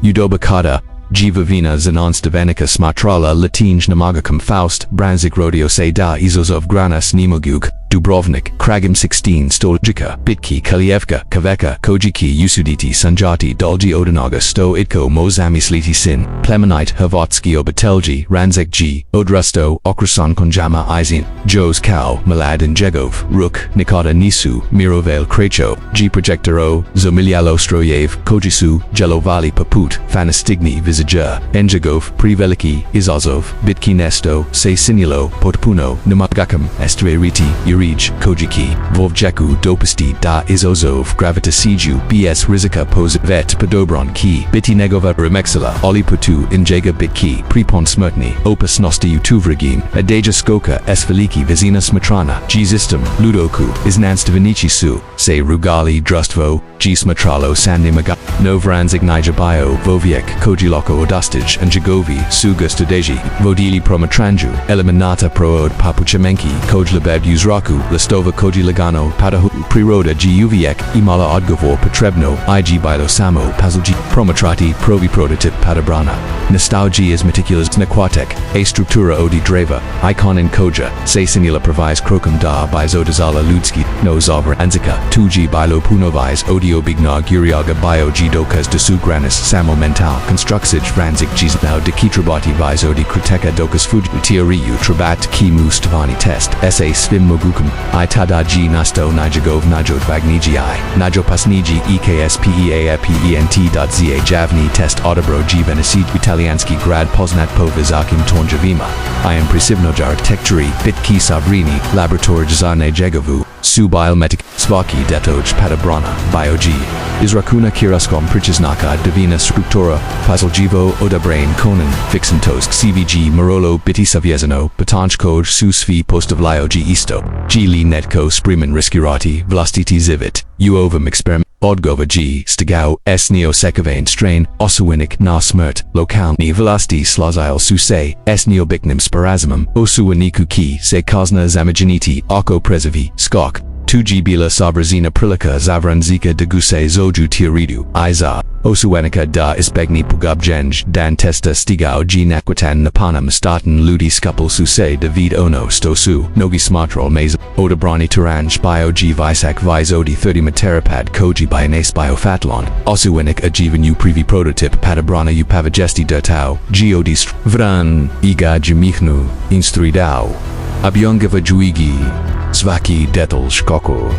Udobakata, Jivavina Zanonstavanika Smatrala Latinj Namagakam Faust, Branzik Rodio Se da Izozov Granas Nemogug, Dubrovnik, Kragim 16 Stoljika, Bitki Kalievka, Kaveka, Kojiki Usuditi Sanjati Dolji Odanaga Sto Itko Mozami Sliti Sin, Plemenite Havotsky Obatelji, Ranzek G, Odrusto, Okrasan Konjama Izin, Jos Kau, Malad and Jegov, Ruk, Nikada Nisu, Mirovel Krecho, G Projectoro, Zomilialo Stroyev, Kojisu, Jelovali Paput, Fanastigni Visager, Enjagov, Priveliki, Izazov, Bitki Nesto, Se Sinilo, Potpuno, Numagakam, Estveriti, Urij, Kojiki, Vovjeku Dopasti da Izozov, Gravita Siju, BS Rizika Pozvet Padobran Ki, Biti Negova Remexila, Oliputu, Injega Bitki, Pripon Smrtni, Opus Nosti Utuvragim, Adeja Skoka, Esveliki Vizina Smatrana, G System, Ludoku, Iznanstavanichi Su, Se Rugali Drustvo, G Smatralo Sandimaga, Novranzik Nijabayo, Voviek, Kojiloko Odustij, and Jagovi, Suga Studeji, Vodili Promatranju, Eliminata Prood Papuchamenki, Kojlabeb Uzraku, Listova Koji Lagano, Padahu, Priroda Guviek, Imala Odgovor Petrebno, IG Bilo Samo, Pazulji, Promatrati, Provi Prototyp Padobrana. Nostalgia is meticulous Nakwatek, A Struktura Odi Dreva, Icon in Koja, Se Sinila Provis Krokum da by Zodazala Ludski, No Zovra Anzika, 2G Bilo Punovis, Odio Bigna Guriaga Bio G Dokas de Sugranis, Samo Mental, Construxij Ranzik G's now de Kitrabati Visodi Kriteka Dokas Fuji, Tiariu Trabat Kimu Stavani Test, SA Svim Mogukam, Itada G Nasto Nijagov Najod Vagniji, Najopasniji EKSPEAPENT.za Javni Test Audibro G Venesid Italianski Grad Poznat po Vizakim Tonjavima. I am Prisivnojar Tekjuri, Bitki Sabrini, Laborator Jazane Jegovu, Su Biometic, Svaki Detoj Padobrana, Bio-G. Izrakuna Kiraskom Prichiznaka Divina Struktura, Pazaljivo Odabrain Konan, Fixentosk CVG Marolo Biti Saviezano, Patanjkoj Su Svi Postavlio G Isto, G Li Netko Spriman Riskirati, Vlastiti Zivit, Uovam Experiment. Odgova G, Stigao, S Neosekavain Strain, Osuwinik na Smrt, Lokal ni Velasti Slazile Suse, S Neobiknim Sparasimum, Osuwaniku Ki, Se Kazna Zamajaniti, Oko Prezavi, Skok, 2G Bila Sabrazina Prilika Zavranzika Deguse Zoju Tiaridu, Iza, Osuwenika da Isbegni Pugabjenj, Dan Testa Stigao G Nakwatan Napanam Staten Ludi Skupal Suse David Ono Stosu, Nogi Smatrol Maze, Odabrani Turanj Bio G Visak Vizodi 30 Materapad Koji Bionace Biofatlon, Osuwenik a Jivanu Privi Prototyp Padobrana Upavajesti Dertau, Geodist, Vran, Iga Jimichnu, Instridao, Abyongava Juigi, Svaki Detel Shkoko,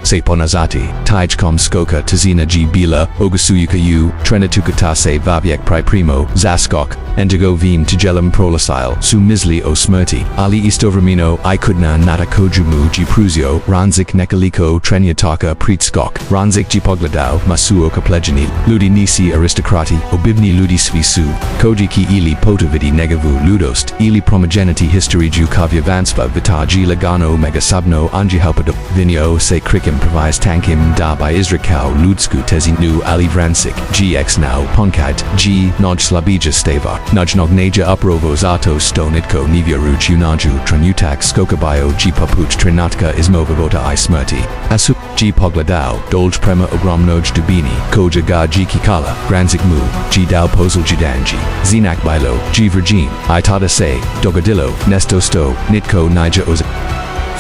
Seponazati, Tajkom Skoka Tazina G Bila, Ogasuyuka U, Trenatukatase Vabiek Pri Primo, Zaskok, Endigo Vim Tijelam Prolasil, Su Misli O Smrti, Ali Istovramino, Ikudna Nata Kojumu G Pruzio, Ranzik Nekaliko Trenyataka Pritskok, Ranzik G Pogladao, Masuo Kaplejani, Ludi Nisi Aristocrati, Obibni Ludi Svisu, Kojiki Ili Potavidi Negavu Ludost, Ili Promogenity History Ju Kavya Vansva Vitaji Lagano Megasabno Anji Helpado, Vinyo Se Krikim Provis Tankim Da by Izrakau Ludsku Tezi Nu Ali Vransik, GX Now Punkat, G Noj Slabija Steva, Nujnog Naja Uprovo Zato Stonitko Nivyaruj Unaju Tranutak Skokabayo G Papuch Trinatka Ismovavota I Smrti, Asu G Pogladao, Dolj Prema Ogromnoj Dubini, Koja Ga G Kikala, Granzik Mu, G Dao Posel Jidanji, Zinak Bilo, G Virgin, Itada Se, Dogadillo, Nesto Sto, Nitko Nija Oz.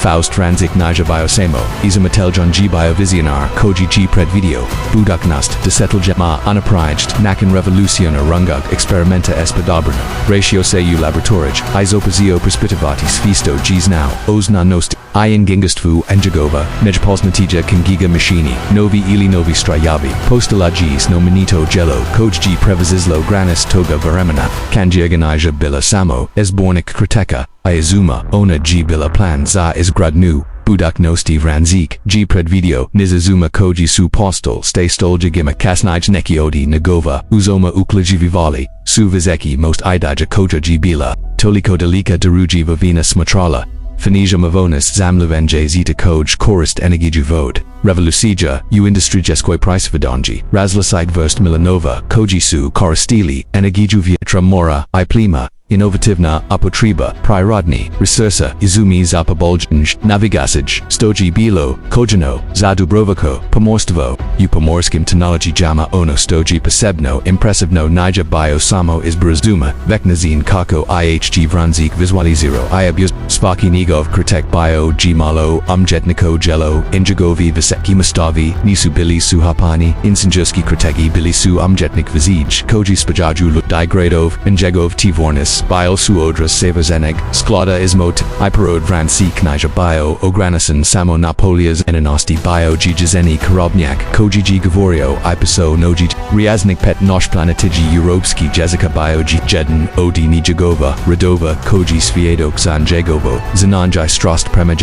Faust Ranzik Naja Biosemo, Izumitelj G Biovisionar, Koji G Predvideo, Budak Nast, Desetel Jema Anaprajt, Nakan Revolucionar Rungug, Experimenta S Padobrana, Ratio Seju Laboratorij, Izopazio Perspitivati Svisto Gs Now, Ozna Nost, Ian Gingastvu Enjagova, Nejpoznatija Kingiga Machini, Novi ili Novi Strajavi, Postala Gs no Minito Jello, Koj G Previzislo Granis Toga Varemana, Kanjiaganija Bila Samo, Esbornik Kriteka, Iazuma, Ona G Bila Plan za Izgradnu, Budak Nosti Ranzik, G Predvideo, Nizazuma Koji Su Postal, Stay Stoljagima Kasnij Nekiodi Nagova, Uzoma Uklajivivali, Su Vizeki Most Idaja Koja G Bila, Toliko Dalika Daruji Vavina Smatrala, Phoenicia Mavonis Zamluvenje Zeta Koj Korist Enigiju Vod, Revolucija, U Industry Jeskoi Price Vidonji, Razlasite Verst Milanova, Koji Su Koristili, Enigiju Vietra Mora, I Plima, Innovativna, upotreba, prirodni, resursa, izumi za poboljšanje, navigacije, stoji bilo, kojeno, za dubroviko, pomorstvo, u pomorskim tehnology jama ono stoji posebno, impresivno nija bio samo izbrazuma, veknazin kako ihg vranzik vizualiziro, iabuz, svaki njegov kritek bio malo, umjetniko jelo, injagovi viseki mostavi, nisu bili suhapani, insinjerski kritegi bili su umjetnik vizij, koji spajaju luk digradov, njegov tvornis, bio suodra sevazenek, sklada izmot, iparod vransik nija bio, ogranisan samo napolias enanosti bio jizeni korobniak, koji govorio, ipiso noji, riaznik pet nosh planetiji europski jezika bio jeden, odi nijagova, radova, koji sviedok za njegovo, zananjai strost prema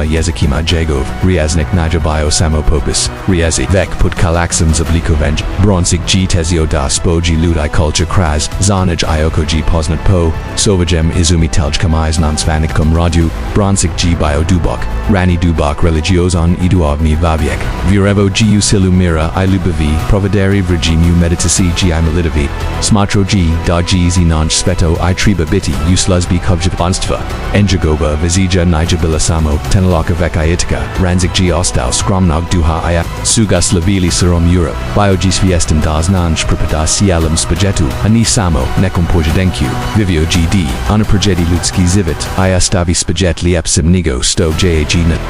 jezikima jegov, riaznik nija bio samo popis, riazi, vek put kalaksam zablikovenj, bronsik tezio da spoji ludai kulture kraz, zanaj ioko poznat po, sovajem izumitelj kamais nansvanikum radu, bronsik bio dubok, rani dubok religiozon iduovni vabiek, virevo usilu mira I lubavi, provideri virginiu meditasi imalidavi, smatro da zinanj sveto I triba biti usluzbi kovjavonstva, enjagova vizija nijabila samo, tenaloka vek iitika, ranzik ostau skromnog duha aya, suga slavili serom Europe, bio sviesten das nanj pripada cielum spagetu, ani samo, nekom pojedenku, vivio gd, anaprojedi ludski zivit, aya stavi spaget liepsim nigo sto JE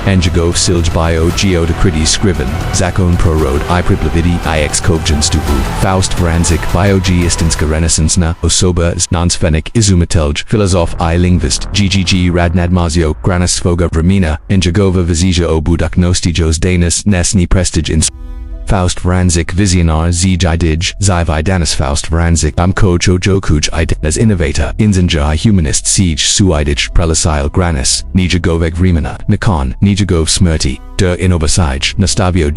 enjagov silj bio geodakridis skriven, zakon prorod I priplavidi ix kovjan stupu, Faust Franzik bio istinska renaissance osoba nansvenik izumitelj, filozof I lingvist, ggg radnadmazio, granis svoga vremena, enjagova vizija obudak nostijos danis nesni prestige in Faust Franzik vizionar zijidij, zividanis Faust Franzik kojo jokuj as innovator, inzinja humanist siege suidij prelasil granis, nijagovek vremena, nikon, nijagov smrti, der inobasij, nastavio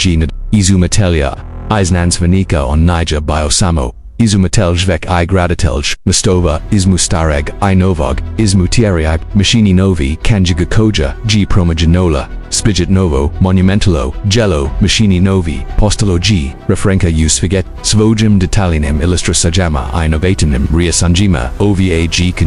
izumitelja, iznansvanika on nija bio samo, izumiteljvek I gradatelj, mostova, izmustareg, I novog, izmutieri machini novi, kanjiga koja, promagenola, spigit novo, monumentalo, jello, machini novi, postalo referenka usviget, svojim detalinem illustra sajama I novatanim riasanjima, ovag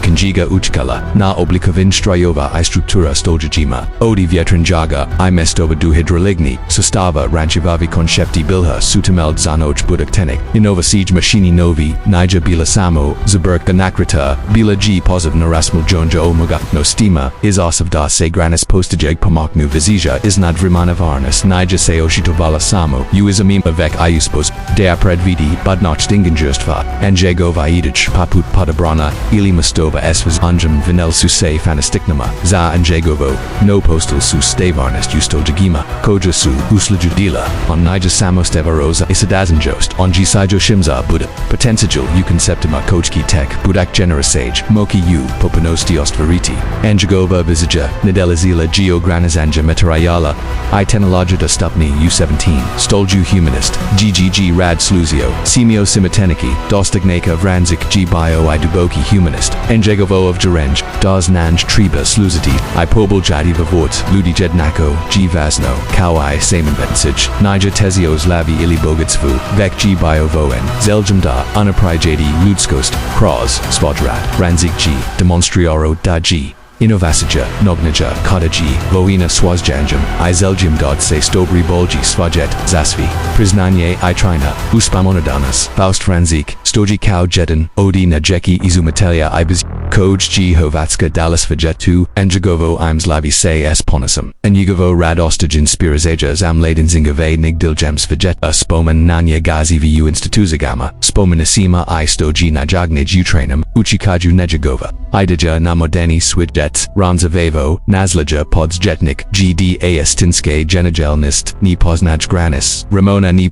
kanjiga uchkala, na oblikovin strojova I struktura stoljćima, odi vjetrinjaga, I mestova du hidroligni, sustava ranchivavi koncepti bilha sutameld zanoj budaktenik, innovasij machini novi, nija bila samo, zaberka nakrita, bila poziv narasmul jonja omoga, no stima, is osav da se granis postajeg pomaknu vizija is nadvrimanavarnas nija se oshitovala samo, u izumima vek I uspos, dea predvidi, budnoch dingenjurstva, njegova idij paput padobrana, ili mostova esvaz anjam vinel su se fanastiknama, za njegovo, no postal su stevarnest ustoljagima, koja su uslajudila, on nija samo stevaroza isadazanjost, on jisijo shimza buda, potensijal u conceptima kojki tek, budak generasage, moki u, popanosti veriti, njegova vizija, nadelazila geogranizanja metarayala, I tenologida stupni u17, stolju humanist, ggg rad sluzio, simio simateniki, dostignaka vranzik bio I duboki humanist, njegovo of jerenj, dos nanj triba sluziti, I poboljadi vavort, ludi jednako, vasno, kao I samenbensij, nija tezios lavi ili bogatsvu, vek bio voen, zeljum da, unaprijedi ludskost, kroz, spodrat, ranzik demonstrioro da Innovasija, nognija, kodaji, voina swazjanjam, I zeljim god se stobri bolji svajet, zasvi, priznanje I trina, uspamonadanas, Faust Franzik, stoji kao jedan, odi na jeki izumitelja I bez, koj hovatska dalas vajetu, njegovo imslavi se s ponasam, njegovo radostajin spirazaja zamladen zingave nigdiljem svajet, spomen nanje gazi vu instituzagama, spomenasima I stoji najagnij utranam, uchikaju nejagova, idija namodeni swidjet, Ranzavevo, Nazlaja podsjetnik, GDA Stinske Genegelnist, ni poznaj granis, Ramona ni